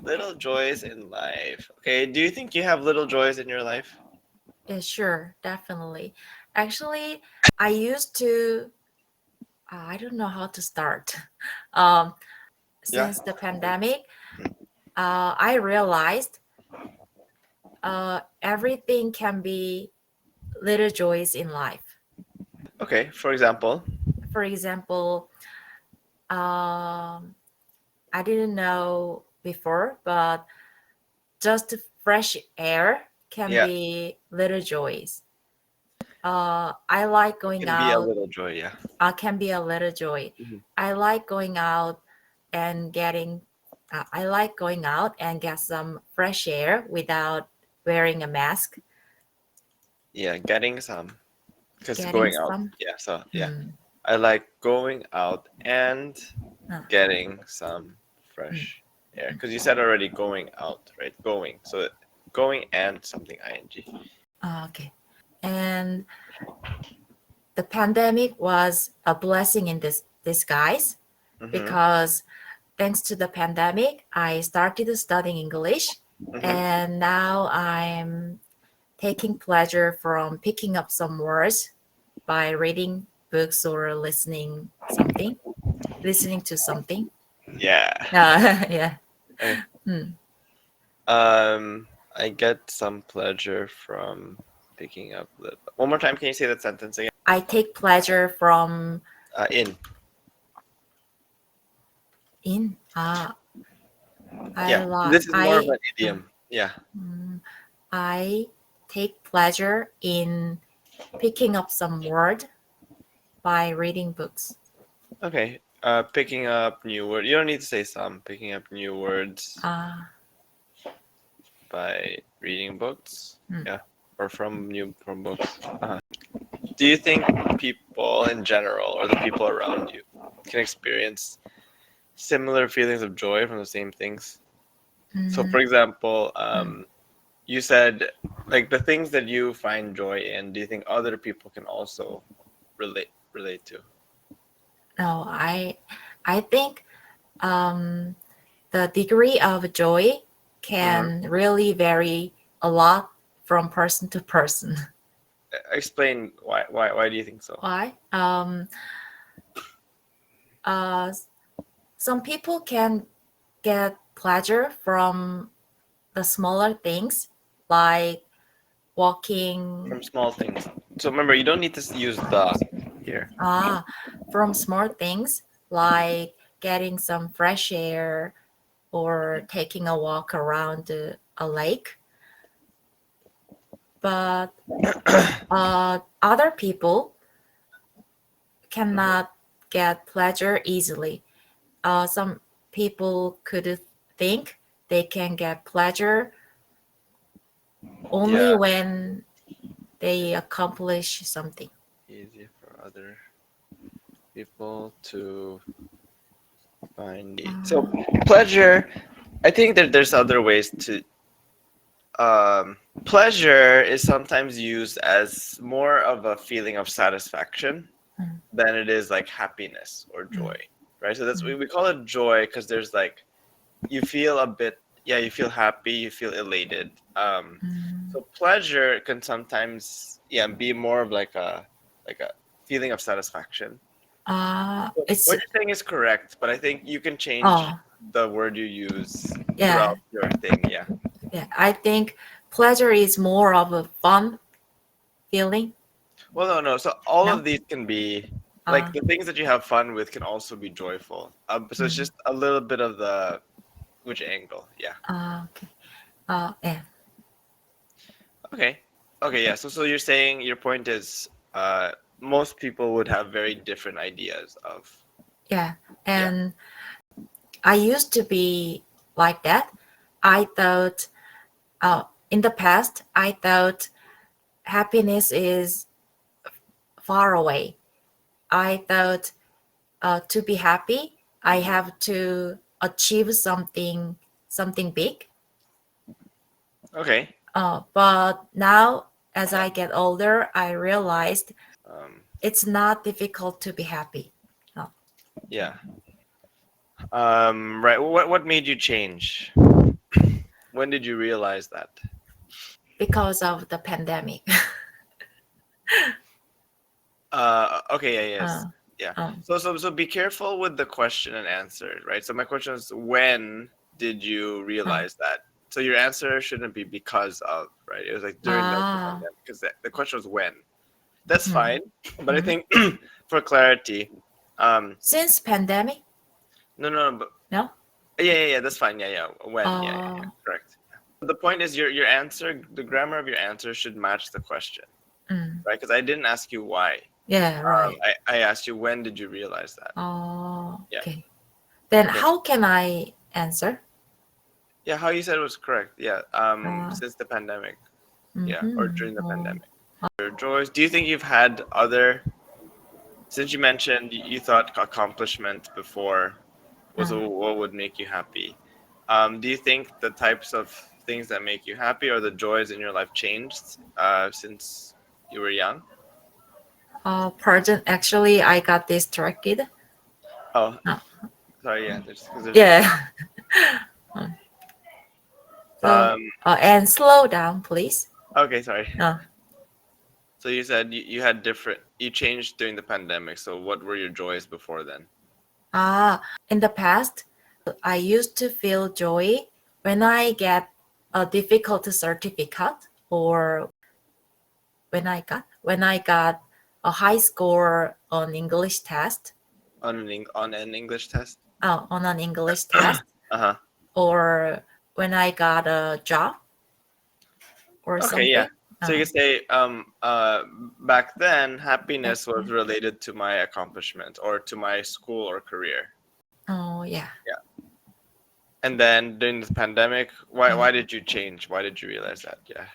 Little joys in life. Okay, do you think you have little joys in your life? Yeah, sure, definitely. Actually, I used to, I don't know how to start. Um, Yeah. since the pandemic, I realized everything can be little joys in life. Okay, for example. For example, um, I didn't know before, but just fresh air can Yeah, be little joys. I like going can be a out. little joy, yeah. Can be a little joy. Mhm. I like going out and getting. I like going out and get some fresh air without wearing a mask. Yeah, getting some. Because Getting going out. some. Yeah, so yeah. Mm, I like going out and uh, getting some mm, fresh air. Because you said already going out, right? Going. So going and something ing. okay. And the pandemic was a blessing in this disguise Mm-hmm. because thanks to the pandemic, I started studying English, Mm-hmm. and now I'm taking pleasure from picking up some words by reading books or listening to something. Yeah. Yeah. Okay. Hmm. I get some pleasure from picking up the. One more time, can you say that sentence again? I take pleasure from In. in. Yeah. This is more of an Uh, idiom. Yeah. mm, I take pleasure in picking up some word by reading books. Okay. Picking up new words. You don't need to say some. Picking up new words Uh, by reading books. mm, Yeah. Or from books. Do you think people in general or the people around you can experience similar feelings of joy from the same things? So, mm, for example, mm. you said like the things that you find joy in. Do you think other people can also relate to? No, I think um, the degree of joy Hmm. can really vary a lot from person to person. Explain why do you think so? Why? Uh, some people can get pleasure from the smaller things, like walking. From small things. So remember, you don't need to use the here. Ah, from small things like getting some fresh air or taking a walk around a lake. But other people Mhm. cannot get pleasure easily. Some people could think they can get pleasure only Yeah, when they accomplish something. easy for other people to find. So Uh, pleasure. I think that there's other ways to. Pleasure is sometimes used as more of a feeling of satisfaction mm, than it is like happiness or mm, joy, right? So that's mm, we call it joy because there's like you feel a bit, yeah, you feel happy, you feel elated. mm. So pleasure can sometimes, yeah, be more of like a feeling of satisfaction. So It's what you're saying is correct, but I think you can change oh the word you use yeah, throughout your thing. Yeah. yeah. I think pleasure is more of a fun feeling. Well, no, no. So all No. of these can be like Uh, the things that you have fun with can also be joyful. So it's mm, just a little bit of the which angle. Yeah. okay. Yeah. Okay. Okay. Yeah. So you're saying your point is most people would have very different ideas of Yeah. yeah. And I used to be like that. I thought, in the past, I thought happiness is far away. I thought to be happy, I have to achieve something big. Okay. But now, as I get older, I realized Um, it's not difficult to be happy. No. yeah. Right. What made you change? When did you realize that? because of the pandemic. Okay, yeah, yes. Uh, Yeah. um, So be careful with the question and answer, right? So my question is, when did you realize that? So your answer shouldn't be because of, right? It was like during the ah, pandemic, because the question was when. That's hmm, fine, but I mhm. think for clarity, Since pandemic, no, but no? yeah, that's fine. Yeah, when, yeah, Uh, correct. The point is your answer, the grammar of your answer should match the question, mm, right? Because I didn't ask you why. yeah, right. I asked you when did you realize that? Oh, Yeah. okay. Then Okay. how can I answer? Yeah, how you said was correct. Yeah. Uh, Since the pandemic. Yeah, or mhm, during the oh, pandemic. Your joys. Do you think you've had other? Since you mentioned you thought accomplishment before was uh, what would make you happy. Do you think the types of things that make you happy or the joys in your life changed since you were young? pardon, actually, I got distracted. Oh, Uh, sorry. Yeah, there's because there's. yeah. Um, so, Um. and slow down, please. Okay, sorry. Uh, So you said you had different. You changed during the pandemic. So what were your joys before then? in the past, I used to feel joy when I get a difficult certificate or when I got a high score on English test, On an English test. on an English test, Uh huh. or when I got a job or Okay, yeah. something. So you Uh, could say, back then, back happiness was then. related to my accomplishment or to my school or career. Oh yeah. Yeah. And then during the pandemic, why Mm. did you change? Why did you realize that? Yeah.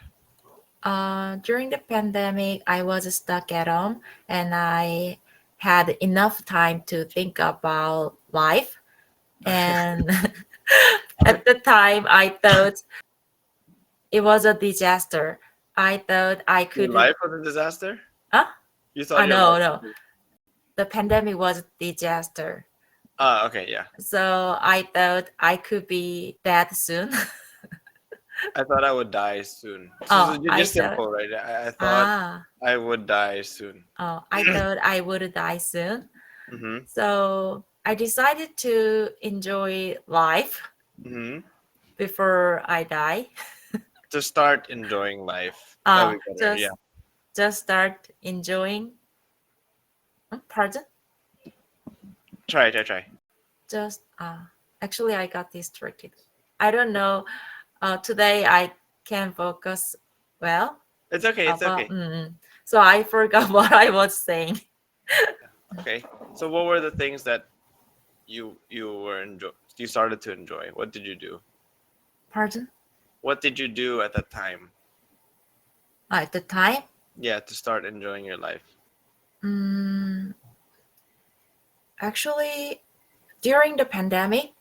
During the pandemic, I was stuck at home and I had enough time to think about life. And at the time, I thought it was a disaster. I thought I Your could. life was a disaster? Huh? You thought Oh your no, life no. was The pandemic was a disaster. okay, yeah. So I thought I could be dead soon. I thought I would die soon. So Oh, I just thought. simple, right? I thought Ah. I would die soon. Oh, I thought I would die soon. Mm-hmm. So I decided to enjoy life Mm-hmm. before I die. To start enjoying life. That would be better. Yeah. Just start enjoying. Pardon? Try. Just actually I got distracted. I don't know. Today I can focus well. It's okay. It's But okay. so I forgot what I was saying. Okay. So what were the things that you started to enjoy? What did you do? Pardon? What did you do at that time? At the time, Yeah, to start enjoying your life. mm, actually, during the pandemic,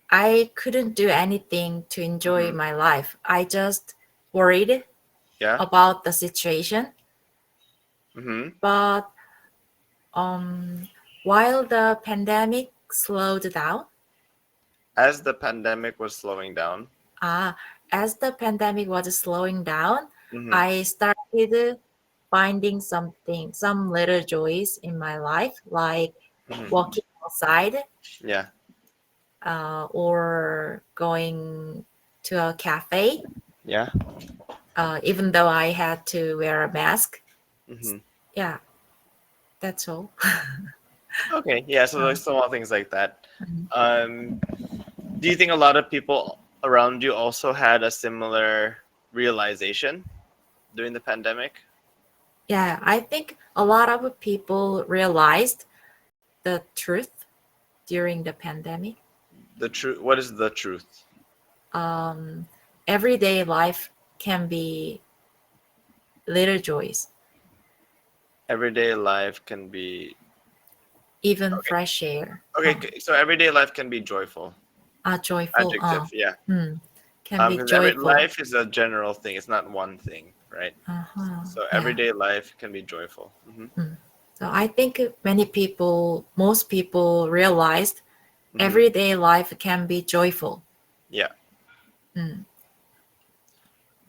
I couldn't do anything to enjoy Mm-hmm. my life. I just worried Yeah. about the situation. Mm-hmm. But um, while the pandemic slowed down, As the pandemic was slowing down. uh, as the pandemic was slowing down, Mm-hmm. I started finding some little joys in my life, like Mm-hmm. walking outside, Yeah. or going to a cafe, Yeah. even though I had to wear a mask. Mm-hmm. Yeah, that's all. Okay. Yeah. So Uh, there's small things like that. mhm. Um, do you think a lot of people around you also had a similar realization during the pandemic? Yeah, I think a lot of people realized the truth during the pandemic. The truth. What is the truth? Um, Everyday life can be little joys, Everyday life can be even okay. fresh air. So everyday life can be joyful. Joyful. Adjective. Yeah. Can be Because every joyful. life is a general thing. It's not one thing, right? So Yeah. everyday life can be joyful. Mm. So I think most people realized Hmm. everyday life can be joyful. Yeah. Mm.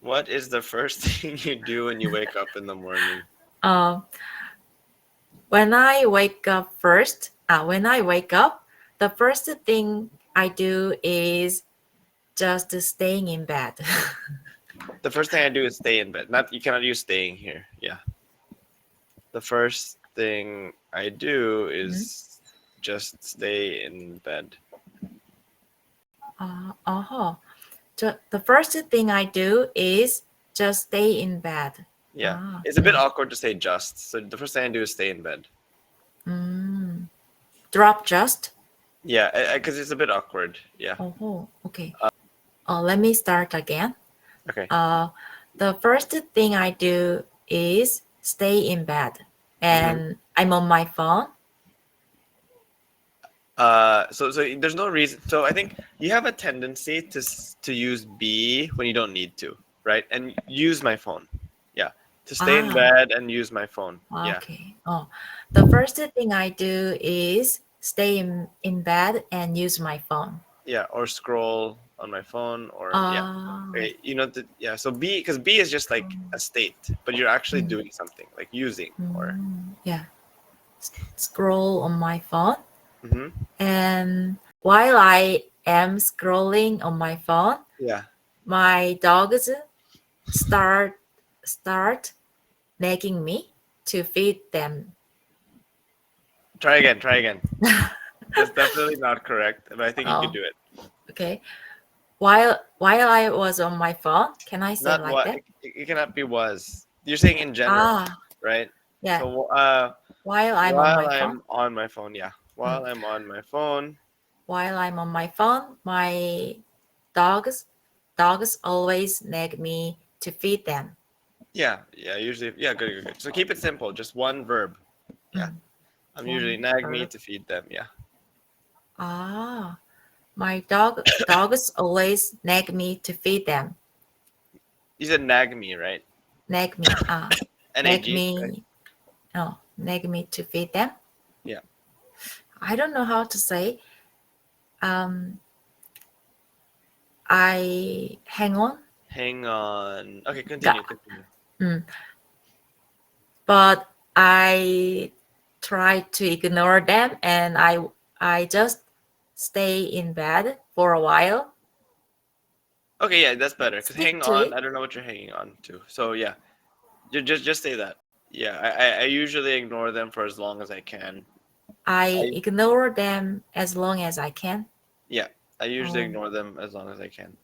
What is the first thing you do when you wake up in the morning? Um, when I wake up the first thing I do is just staying in bed. The first thing I do is stay in bed. Not you cannot use staying here. Yeah. The first thing I do is just stay in bed. Uh-huh. The first thing I do is just stay in bed. Yeah. Ah, It's a bit yeah. awkward to say just. So the first thing I do is stay in bed. Drop just. Yeah, because it's a bit awkward. Yeah. Oh, okay. Let me start again. Okay. The first thing I do is stay in bed, and I'm on my phone. So there's no reason. So I think you have a tendency to use be when you don't need to, right? And use my phone. Yeah. To stay in bed and use my phone. Yeah. Okay. The first thing I do is stay in bed and use my phone. Yeah. Or scroll on my phone or yeah. Okay. Yeah. So be because be is just like a state, but you're actually doing something like using or. Yeah. Scroll on my phone. Mm-hmm. And while I am scrolling on my phone, Yeah. my dogs start nagging me to feed them. Try again. That's definitely not correct, but I think you could do it. Okay. While I was on my phone, can I say Not like what that? it cannot be was. You're saying in general, right? Yeah. So While I'm on while my phone. I'm on my phone, yeah. While I'm on my phone. While I'm on my phone, my dogs always nag me to feed them. Yeah, usually good. So keep it simple, just one verb. Yeah. I'm usually nag me to feed them, yeah. My dogs always nag me to feed them. You said nag me, right? Nag me. Nag, me. Right? Nag me to feed them. Yeah. I don't know how to say. I hang on. Hang on. Okay, continue. But I try to ignore them, and I just stay in bed for a while. Okay, yeah, that's better. Because hang to on, it. I don't know what you're hanging on to. So yeah, just say that. Yeah, I usually ignore them for as long as I can. I ignore them as long as I can. Yeah, I usually ignore them as long as I can.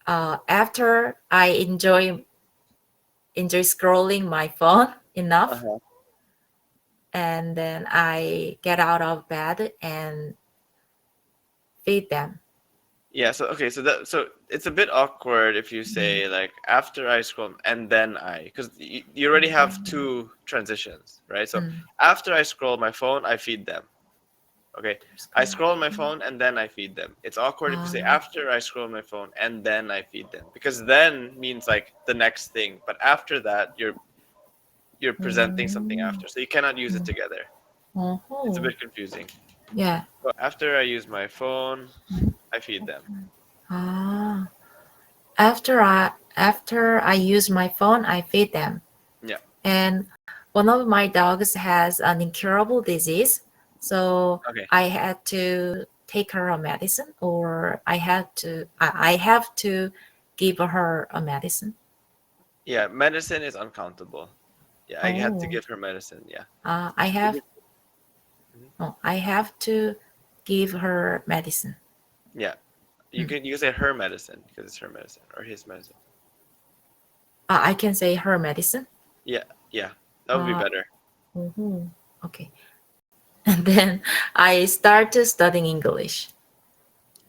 After I enjoy scrolling my phone enough, and then I get out of bed and feed them. Yeah, so okay, so it's a bit awkward if you say like after I scroll and then because you already have two transitions, right? So after I scroll my phone, I feed them. Okay, I scroll my phone and then I feed them. It's awkward if you say after I scroll my phone and then I feed them because then means like the next thing, but after that you're presenting something after, so you cannot use it together. It's a bit confusing. Yeah. So after I use my phone, I feed them. After I use my phone, I feed them. Yeah. And one of my dogs has an incurable disease, so I had to take her a medicine, or I have to give her a medicine. Yeah, medicine is uncountable. Yeah, I had to give her medicine. Yeah. I have to give her medicine. Yeah. You can say her medicine because it's her medicine or his medicine. I can say her medicine. Yeah, that would be better. Okay. And then I start studying English.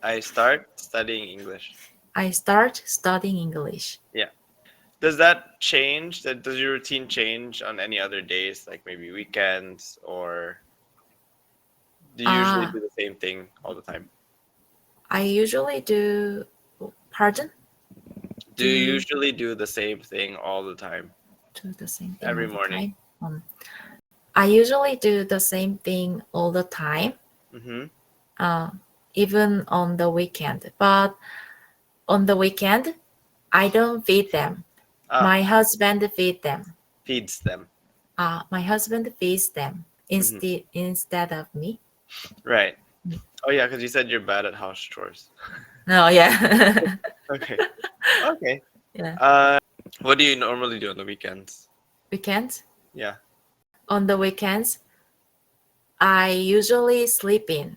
I start studying English. Yeah. Does that change? Does your routine change on any other days, like maybe weekends, or do you usually do the same thing all the time? I usually do. Pardon? Do you usually do the same thing all the time? Do the same thing every all the morning? time? I usually do the same thing all the time. Even on the weekend. But on the weekend, I don't feed them. Ah, My husband feed them. feeds them. My husband feeds them Mhm. instead of me. Right. Mm. Oh yeah, because you said you're bad at house chores. No, yeah. Okay. Okay. Yeah. What do you normally do on the weekends? Weekends? Yeah. On the weekends, I usually sleep in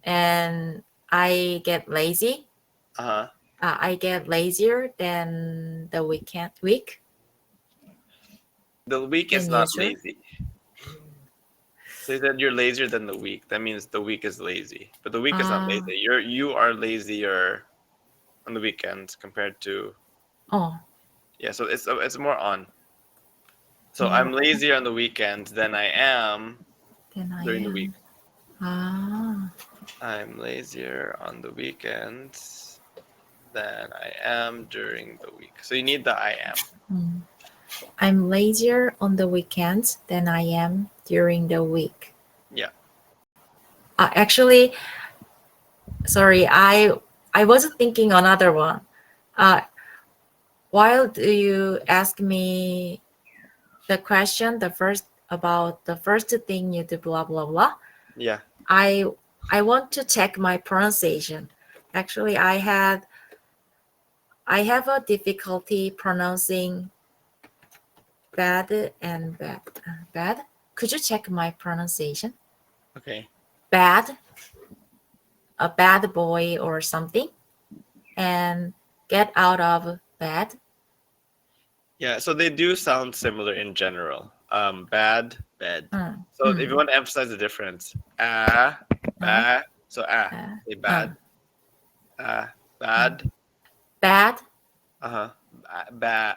and I get lazy. Uh-huh. I get lazier than the week The week is than not usual. lazy. So you said you're lazier than the week. That means the week is lazy. But the week is not Ah, lazy. You are lazier on the weekends compared to oh, yeah, so it's more on. So more I'm lazier on the weekends than I am than I during the week. am. Ah, I'm lazier on the weekends than I am during the week. So you need the I am. mm. I'm lazier on the weekends than I am during the week. Yeah. Actually, sorry, I wasn't thinking another one. Uh, while do you ask me the question, the first about the first thing you do, blah blah blah. Yeah. I I want to check my pronunciation. Actually, I have a difficulty pronouncing bad and bad. Bad. Could you check my pronunciation? Okay. Bad, a bad boy or something, and get out of bed. Yeah, so they do sound similar in general. Bad, bed. Mm, So if you mm, want to emphasize the difference, ah, uh, ba, so uh, say uh, bad, ah, uh. bad, Bad, uh-huh,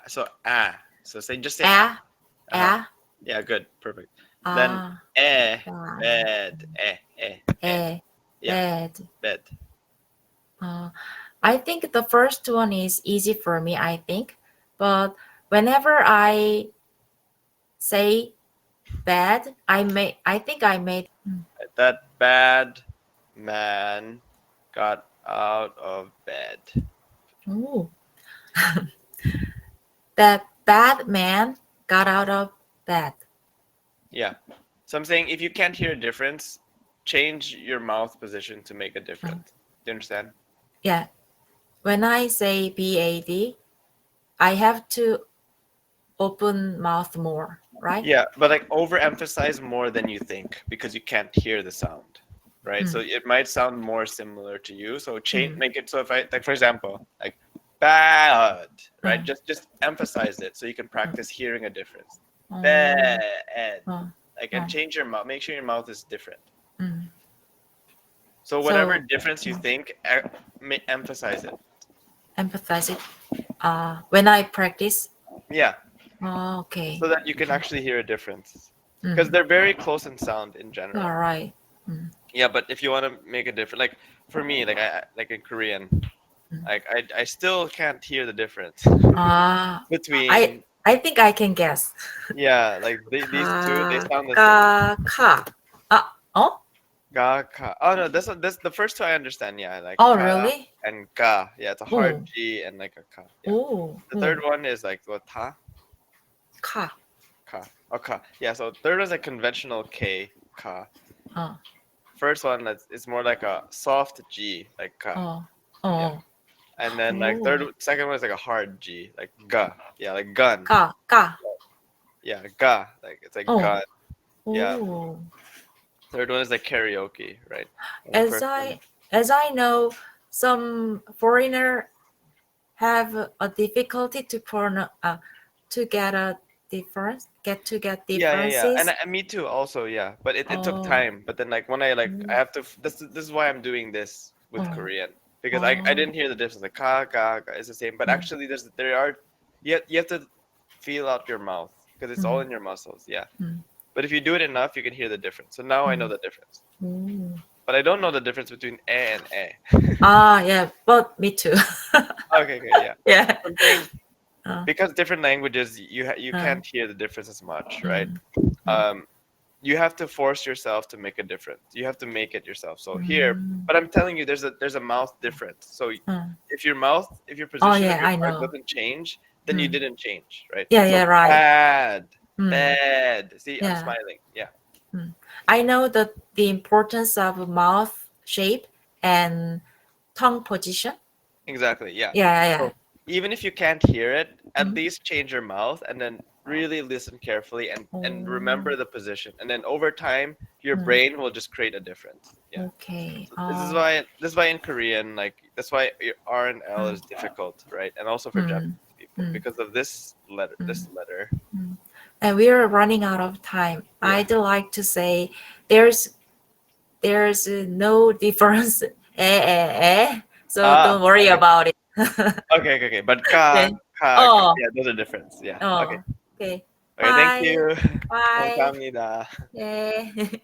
so so just say ah, uh-huh, ah, yeah, good, perfect. Then ah, bad, bed, eh, yeah, bed. bed, Uh, I think the first one is easy for me, I think. But whenever I say bad, I think I made that bad man got out of bed. ooh, that bad man got out of bed. Yeah. So I'm saying if you can't hear a difference, change your mouth position to make a Mm, difference. Do you understand? yeah. When I say bad, I have to open mouth more, right? Yeah, but like overemphasize more than you think because you can't hear the sound, right? So Mm, it might sound more similar to you. So change, mm, make it so if I like, for example, like bad, right? mm, Just emphasize it so you can mm. practice hearing a difference. Oh, Bad, oh, like and oh, change your mouth. Make sure your mouth is different. mm. So whatever So difference you think, emphasize it. empathize it. When I practice, Yeah, okay. so that you can actually hear a difference because Mm. they're very close in sound in All general. right. Mm, Yeah, but if you want to make a difference, like for me, like I like in Korean, mm. like I still can't hear the difference Uh, I between I think I can guess. yeah, like these two they Ka sound the same. ka ka. Oh Ga ka. Oh no, that's the first two I understand. Yeah, like oh ka really? and ga. Yeah, it's a hard Oh G and like a ka. Yeah. oh The third oh one is like what ta ka. ka. Oh ka. Yeah. So third one's a conventional K ka. Uh, First one is more like a soft G, like ka. oh Yeah. oh And then like oh second one is like a hard G, like ga. Yeah, like gun. ka. Yeah, ga. Like it's like Oh gun. Yeah. oh. Third one is like karaoke, right? And the As first one. I know, some foreigner have a difficulty to get a get Yeah, yeah, yeah. And differences. me too also, yeah. But it took Oh time. But then like when I like I mm, have to this is why I'm doing this with oh Korean because I oh didn't hear the difference. Like ka ga is the same, but mm, actually there are you have to feel out your mouth because it's all mm, in your muscles, yeah. mm, But if you do it enough, you can hear the difference. So now I know mm, the difference. mm. But I don't know the difference between and eh. Yeah, but me too. Okay, okay, yeah. Yeah. I'm saying Uh, because different languages, you uh, can't hear the difference as much, right? mm, mm. Um, you have to force yourself to make a difference. You have to make it yourself. So here, but I'm telling you, there's a mouth difference. So Mm. if your Oh position of yeah, your I heart know. doesn't change, then you Mm. didn't change, right? Yeah, So yeah, right. bad, Mm. bad. See, I'm Yeah. smiling. Yeah, I know the importance of mouth shape and tongue position. exactly. Yeah. Yeah, yeah. So even if you can't hear it, at Mhm. least change your mouth and then really listen carefully and Oh, remember the position. And then over time, your Mm. brain will just create a difference. Yeah. Okay. So this is why in Korean, like that's why your R and L is difficult, right? And also for Mm. Japanese people Mm. because of this letter. Mm. This letter. And we are running out of time. Yeah. I'd like to say there's no difference. So don't worry Okay. about it. Okay. But ka, Okay. ka, Oh, yeah, there's a difference. Yeah. Okay. oh. Okay. Okay. Thank Bye. you. Bye. 감사합니다. Yeah.